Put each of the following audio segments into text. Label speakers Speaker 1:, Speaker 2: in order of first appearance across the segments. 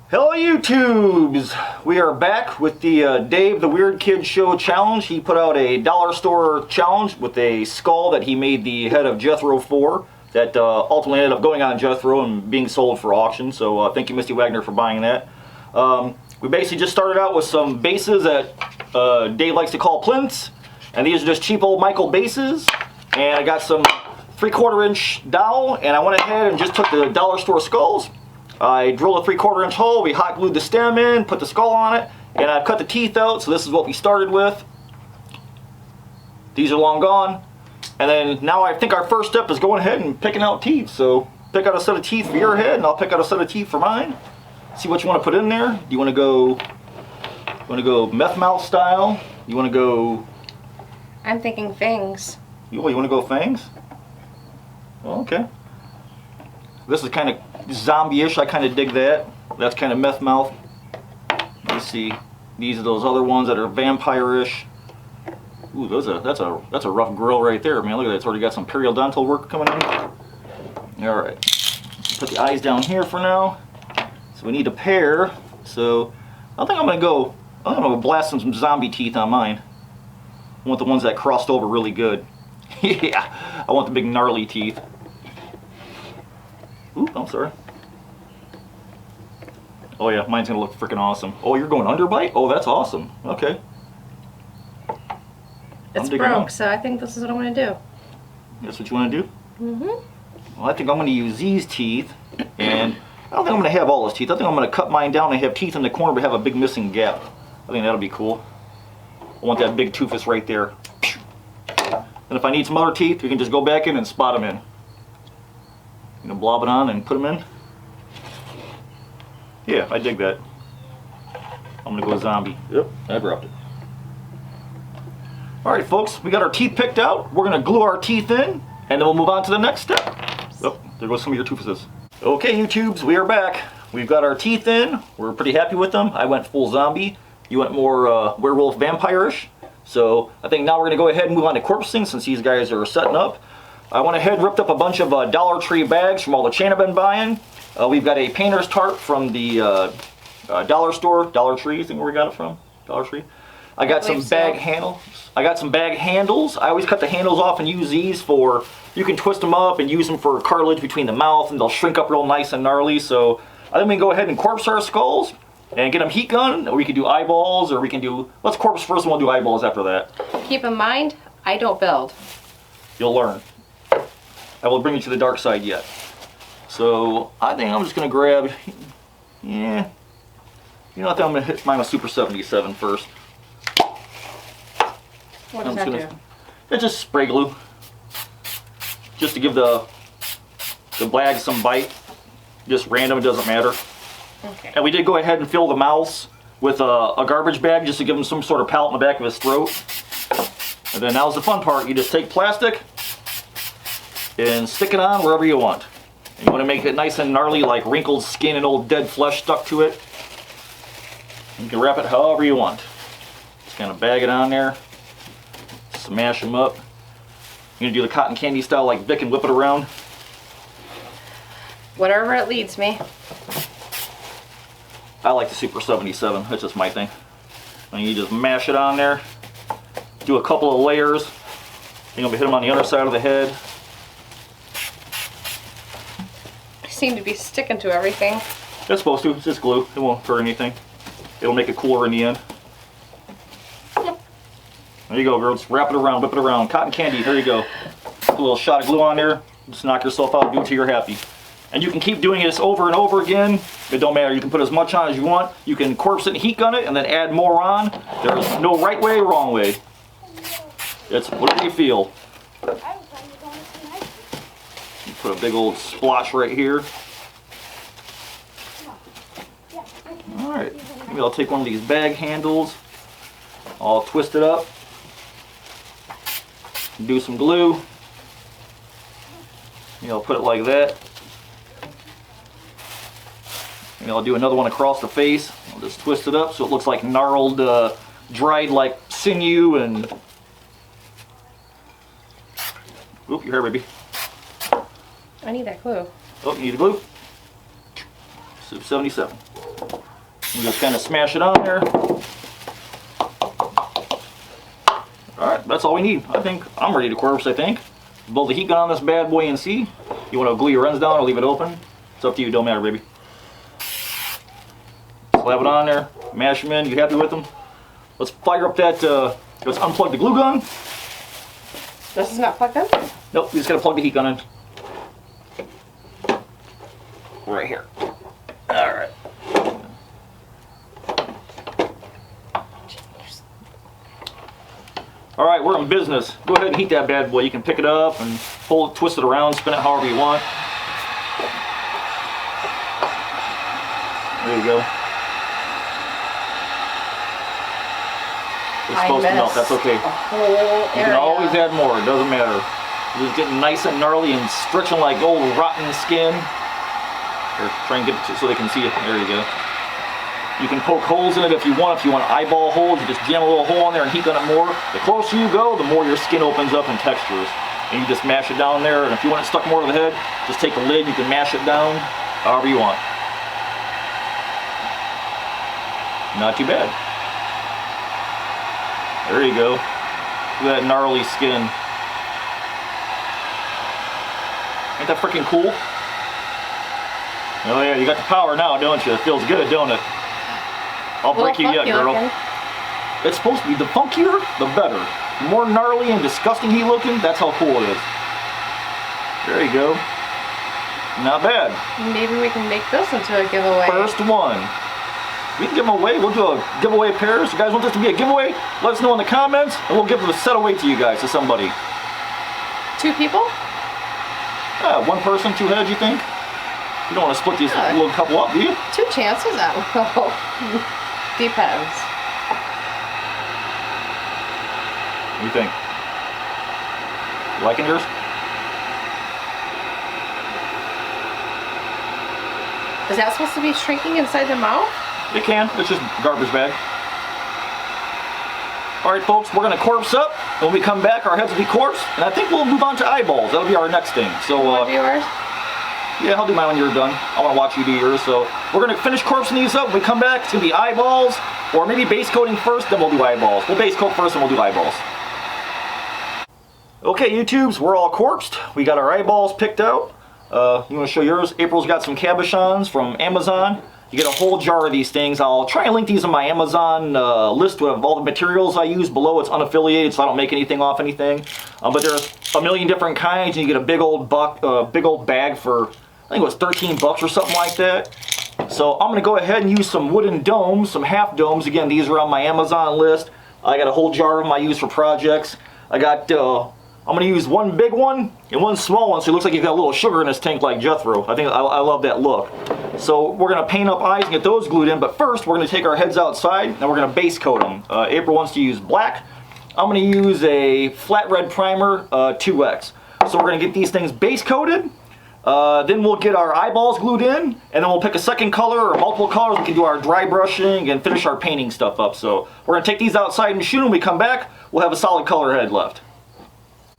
Speaker 1: Hello YouTubes! We are back with the Dave the Weird Kid Show challenge. He put out a dollar store challenge with a skull that he made the head of Jethro for that ultimately ended up going on Jethro and being sold for auction. So thank you Misty Wagner for buying that. We basically just started out with some bases that Dave likes to call plinths, and these are just cheap old Michael bases. And I got some 3/4 inch dowel, and I went ahead and just took the dollar store skulls. I drilled a 3/4 inch hole, we hot glued the stem in, put the skull on it, and I've cut the teeth out, so this is what we started with. These are long gone. And then now I think our first step is going ahead and picking out teeth. So pick out a set of teeth for your head, and I'll pick out a set of teeth for mine. See what you want to put in there. Do you want to go meth mouth style? You want to go...
Speaker 2: I'm thinking fangs.
Speaker 1: You want to go fangs? Well, okay. This is kind of zombie-ish. I kind of dig that. That's kind of meth mouth. Let's see. These are those other ones that are vampire-ish. Ooh, that's a rough grill right there, man. Look at that. It's already got some periodontal work coming in. All right. Put the eyes down here for now. So we need a pair. So I think I'm gonna blast some zombie teeth on mine. I want the ones that crossed over really good. Yeah, I want the big gnarly teeth. Ooh, I'm sorry. Oh yeah, mine's gonna look freaking awesome. Oh, you're going underbite? Oh, that's awesome. Okay.
Speaker 2: It's broke, so I think this is what I'm gonna do.
Speaker 1: That's what you want to do?
Speaker 2: Mm-hmm.
Speaker 1: Well, I think I'm gonna use these teeth, and I don't think I'm gonna have all those teeth. I think I'm gonna cut mine down and have teeth in the corner, but have a big missing gap. I think that'll be cool. I want that big toothless right there. And if I need some other teeth, we can just go back in and spot them in. You know, blob it on and put them in. Yeah, I dig that. I'm gonna go zombie. Yep, I dropped it. All right, folks, we got our teeth picked out. We're gonna glue our teeth in, and then we'll move on to the next step. Oh, there goes some of your toothlesses. Okay, YouTubes, we are back. We've got our teeth in. We're pretty happy with them. I went full zombie. You went more werewolf vampire-ish. So I think now we're gonna go ahead and move on to corpsing since these guys are setting up. I went ahead and ripped up a bunch of Dollar Tree bags from all the chain I've been buying. We've got a painter's tarp from the dollar store, Dollar Tree. I think where we got it from, Dollar Tree. I got some bag handles. I got some bag handles. I always cut the handles off and use these for, you can twist them up and use them for cartilage between the mouth, and they'll shrink up real nice and gnarly. So I think we can go ahead and corpse our skulls and get them heat gunned, or we can do eyeballs, or we can do, let's corpse first and we'll do eyeballs after that.
Speaker 2: Keep in mind, I don't build.
Speaker 1: You'll learn. I will bring you to the dark side yet. So I think I'm just gonna grab, yeah, you know, I think I'm gonna hit mine with Super 77 first.
Speaker 2: What does that do?
Speaker 1: It's just spray glue, just to give the bag some bite. Just random, it doesn't matter.
Speaker 2: Okay.
Speaker 1: And we did go ahead and fill the mouths with a garbage bag just to give him some sort of palate in the back of his throat. And then now's the fun part. You just take plastic and stick it on wherever you want. And you want to make it nice and gnarly, like wrinkled skin and old dead flesh stuck to it. You can wrap it however you want. Just kind of bag it on there. Smash them up. You're going to do the cotton candy style like Vic and whip it around.
Speaker 2: Whatever it leads me.
Speaker 1: I like the Super 77. That's just my thing. And you just mash it on there. Do a couple of layers. You're going to hit them on the underside of the head.
Speaker 2: Seem to be sticking to everything.
Speaker 1: It's supposed to. It's just glue. It won't hurt anything. It'll make it cooler in the end. There you go, girls. Wrap it around, whip it around. Cotton candy. There you go. Put a little shot of glue on there. Just knock yourself out. Do it till you're happy. And you can keep doing this over and over again. It don't matter. You can put as much on as you want. You can corpse it and heat gun it and then add more on. There's no right way, wrong way. It's whatever you feel. You put a big old splotch right here. Alright, maybe I'll take one of these bag handles. I'll twist it up. Do some glue. Maybe I'll put it like that. Maybe I'll do another one across the face. I'll just twist it up so it looks like gnarled, dried like sinew and... Oop, your hair, baby.
Speaker 2: I need that glue.
Speaker 1: Oh, you need the glue? Super 77. And just kind of smash it on there. Alright, that's all we need. I think I'm ready to corpse, I think. Blow the heat gun on this bad boy and see. You want to glue your ends down or leave it open? It's up to you, don't matter, baby. Slap it on there, mash them in. You happy with them? Let's fire up that, let's unplug the glue gun.
Speaker 2: This is not plugged in?
Speaker 1: Nope, you just gotta plug the heat gun in. Right here. Alright. Alright, we're in business. Go ahead and heat that bad boy. You can pick it up and pull it, twist it around, spin it however you want. There you go. It's supposed to melt, that's okay. You can always add more, it doesn't matter. It's just getting nice and gnarly and stretching like old rotten skin. Here, try and get it so they can see it. There you go. You can poke holes in it if you want. If you want eyeball holes, you just jam a little hole in there and heat gun it more. The closer you go, the more your skin opens up and textures. And you just mash it down there. And if you want it stuck more to the head, just take the lid, you can mash it down however you want. Not too bad. There you go. Look at that gnarly skin. Ain't that freaking cool? Oh yeah, you got the power now, don't you? It feels good, don't it? I'll break you yet, girl. Looking. It's supposed to be the funkier, the better. The more gnarly and disgusting he looking, that's how cool it is. There you go. Not bad.
Speaker 2: Maybe we can make this into a giveaway.
Speaker 1: First one. We can give them away. We'll do a giveaway pairs. You guys want this to be a giveaway? Let us know in the comments, and we'll give them a set away to you guys, to somebody.
Speaker 2: 2 people?
Speaker 1: One person, 2 heads, you think? You don't want to split these little couple up, do you?
Speaker 2: 2 chances at will. Depends.
Speaker 1: What do you think? You liking yours?
Speaker 2: Is that supposed to be shrinking inside the mouth?
Speaker 1: It can. It's just garbage bag. Alright folks, we're going to corpse up. When we come back, our heads will be corpse. And I think we'll move on to eyeballs. That'll be our next thing. So,
Speaker 2: viewers?
Speaker 1: Yeah, I'll do mine when you're done. I want to watch you do yours. So we're going to finish corpsing these up. When we come back, it's going to be eyeballs. Or maybe base coating first, then we'll do eyeballs. We'll base coat first, and we'll do eyeballs. Okay, YouTubes, we're all corpsed. We got our eyeballs picked out. You want to show yours? April's got some cabochons from Amazon. You get a whole jar of these things. I'll try and link these on my Amazon list with all the materials I use below. It's unaffiliated, so I don't make anything off anything. But there's a million different kinds, and you get a big old bag for, I think it was 13 bucks or something like that. So I'm going to go ahead and use some wooden domes, some half domes. Again, these are on my Amazon list. I got a whole jar of them I use for projects. I got, I'm going to use one big one and one small one, so it looks like you've got a little sugar in this tank like Jethro. I think I love that look. So we're going to paint up eyes and get those glued in, but first we're going to take our heads outside and we're going to base coat them. April wants to use black. I'm going to use a flat red primer 2X. So we're going to get these things base coated. Then we'll get our eyeballs glued in, and then we'll pick a second color or multiple colors. We can do our dry brushing and finish our painting stuff up. So we're going to take these outside and shoot. When we come back, we'll have a solid color head left.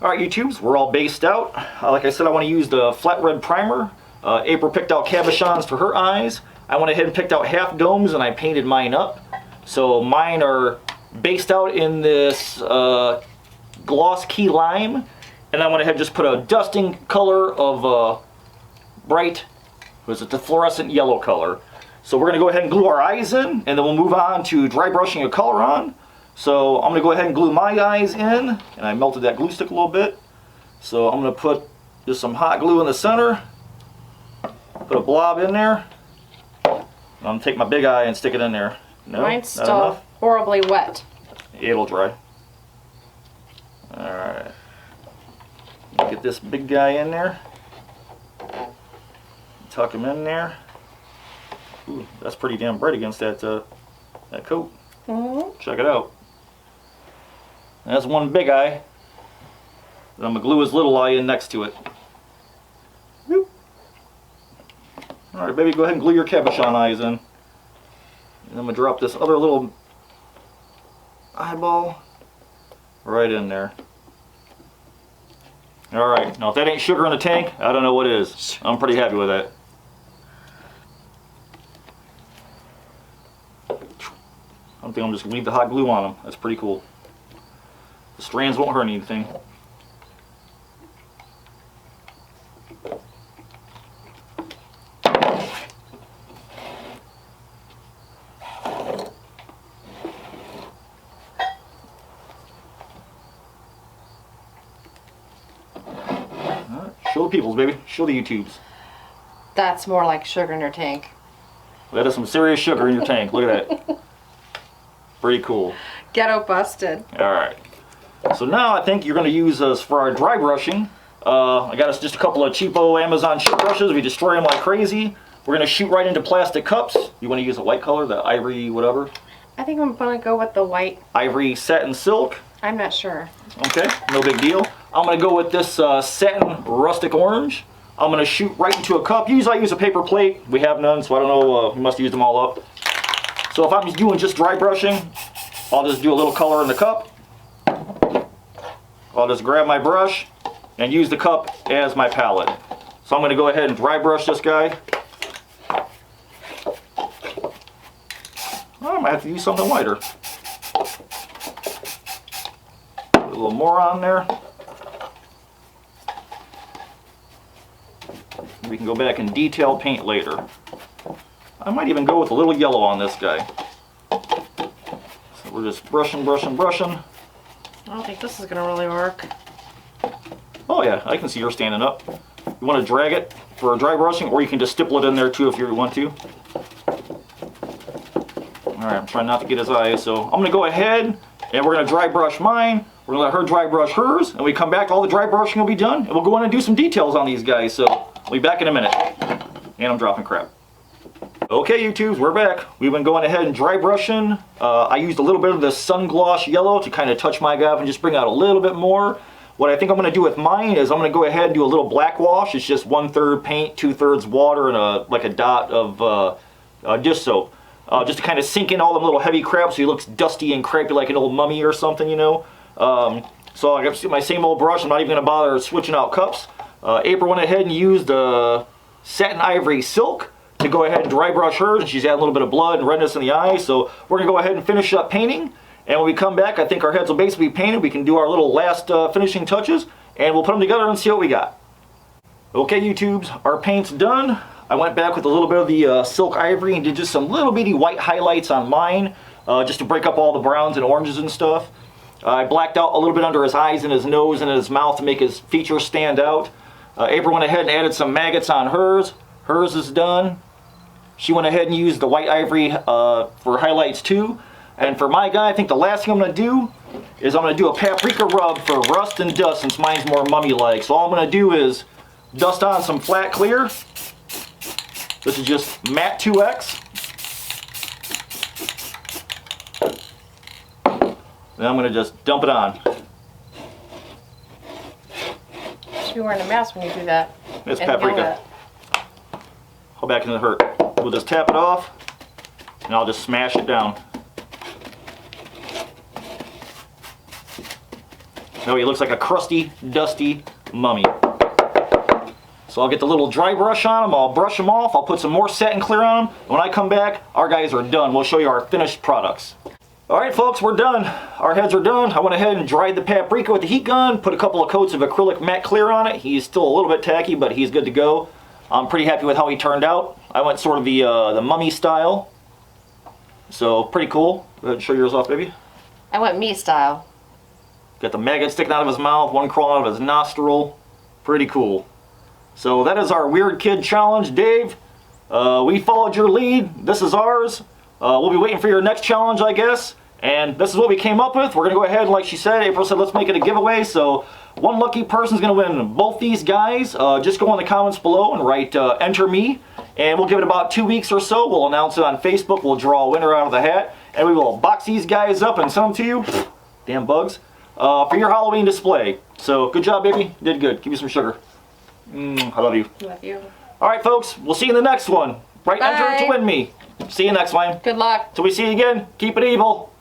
Speaker 1: Alright YouTubes, we're all based out. Like I said, I want to use the flat red primer. April picked out cabochons for her eyes. I went ahead and picked out half domes and I painted mine up. So mine are based out in this gloss key lime. And I went ahead and just put a dusting color of bright, the fluorescent yellow color. So we're going to go ahead and glue our eyes in, and then we'll move on to dry brushing a color on. So I'm going to go ahead and glue my eyes in, and I melted that glue stick a little bit. So I'm going to put just some hot glue in the center, put a blob in there. I'm going to take my big eye and stick it in there. No,
Speaker 2: mine's still horribly wet.
Speaker 1: It'll dry. Alright. Get this big guy in there. Tuck him in there. Ooh, that's pretty damn bright against that that coat.
Speaker 2: Mm-hmm.
Speaker 1: Check it out. That's one big eye. Then I'm going to glue his little eye in next to it. Alright, baby, go ahead and glue your cabochon eyes in. And I'm going to drop this other little eyeball right in there. Alright, now if that ain't sugar in the tank, I don't know what is. I'm pretty happy with that. I'm thinking I'm just gonna leave the hot glue on them. That's pretty cool. The strands won't hurt anything. Show the peoples, baby. Show the YouTubes.
Speaker 2: That's more like sugar in your tank.
Speaker 1: That is some serious sugar in your tank. Look at that. Pretty cool.
Speaker 2: Ghetto busted.
Speaker 1: Alright. So now I think you're going to use us for our dry brushing. I got us just a couple of cheapo Amazon chip brushes. We destroy them like crazy. We're going to shoot right into plastic cups. You want to use a white color, the ivory whatever?
Speaker 2: I think I'm going to go with the white.
Speaker 1: Ivory satin silk.
Speaker 2: I'm not sure.
Speaker 1: Okay, no big deal. I'm going to go with this satin rustic orange. I'm going to shoot right into a cup. Usually I use a paper plate. We have none, so I don't know. We must have used them all up. So if I'm doing just dry brushing, I'll just do a little color in the cup. I'll just grab my brush and use the cup as my palette. So I'm going to go ahead and dry brush this guy. I might have to use something lighter. Put a little more on there. We can go back and detail paint later. I might even go with a little yellow on this guy. So we're just brushing, brushing, brushing.
Speaker 2: I don't think this is going to really work.
Speaker 1: Oh yeah, I can see her standing up. You want to drag it for dry brushing, or you can just stipple it in there too if you want to. Alright, I'm trying not to get his eyes, so I'm going to go ahead and we're going to dry brush mine. We're going to let her dry brush hers, and we come back, all the dry brushing will be done, and we'll go in and do some details on these guys, so we'll be back in a minute. And I'm dropping crap. Okay, YouTubes, we're back. We've been going ahead and dry brushing. I used a little bit of the sun gloss yellow to kind of touch my guy and just bring out a little bit more. What I think I'm going to do with mine is I'm going to go ahead and do a little black wash. It's just 1/3 paint, 2/3 water, and like a dot of dish soap. Just to kind of sink in all them little heavy crap so he looks dusty and crappy like an old mummy or something, you know. So I got my same old brush. I'm not even going to bother switching out cups. April went ahead and used the satin ivory silk to go ahead and dry brush hers, and she's had a little bit of blood and redness in the eye. So we're going to go ahead and finish up painting. And when we come back, I think our heads will basically be painted. We can do our little last finishing touches, and we'll put them together and see what we got. Okay, YouTubes, our paint's done. I went back with a little bit of the silk ivory and did just some little bitty white highlights on mine, just to break up all the browns and oranges and stuff. I blacked out a little bit under his eyes and his nose and his mouth to make his features stand out. April went ahead and added some maggots on hers. Hers is done. She went ahead and used the white ivory for highlights too. And for my guy, I think the last thing I'm going to do is I'm going to do a paprika rub for rust and dust, since mine's more mummy-like. So all I'm going to do is dust on some flat clear. This is just matte 2X. Then I'm going to just dump it on.
Speaker 2: You should be wearing a mask when you do that.
Speaker 1: It's
Speaker 2: And
Speaker 1: paprika. How bad can it hurt? We'll just tap it off, and I'll just smash it down. No, he looks like a crusty, dusty mummy. So I'll get the little dry brush on him, I'll brush him off, I'll put some more satin clear on him, and when I come back, our guys are done. We'll show you our finished products. Alright folks, we're done. Our heads are done. I went ahead and dried the paprika with the heat gun, put a couple of coats of acrylic matte clear on it. He's still a little bit tacky, but he's good to go. I'm pretty happy with how he turned out. I went sort of the mummy style. So, pretty cool. Go ahead and show yours off, baby.
Speaker 2: I went me style.
Speaker 1: Got the maggot sticking out of his mouth, one crawling out of his nostril. Pretty cool. So that is our Weird Kid Challenge. Dave, we followed your lead. This is ours. We'll be waiting for your next challenge, I guess. And this is what we came up with. We're going to go ahead, like she said, April said, let's make it a giveaway. So one lucky person is going to win both these guys. Just go in the comments below and write enter me. And we'll give it about 2 weeks or so. We'll announce it on Facebook. We'll draw a winner out of the hat. And we will box these guys up and send them to you. Damn bugs. For your Halloween display. So good job, baby. You did good. Give me some sugar. I love you.
Speaker 2: Love you.
Speaker 1: Alright folks, we'll see you in the next one. Right, enter to win me. See you next time.
Speaker 2: Good luck.
Speaker 1: Till we see you again, keep it evil.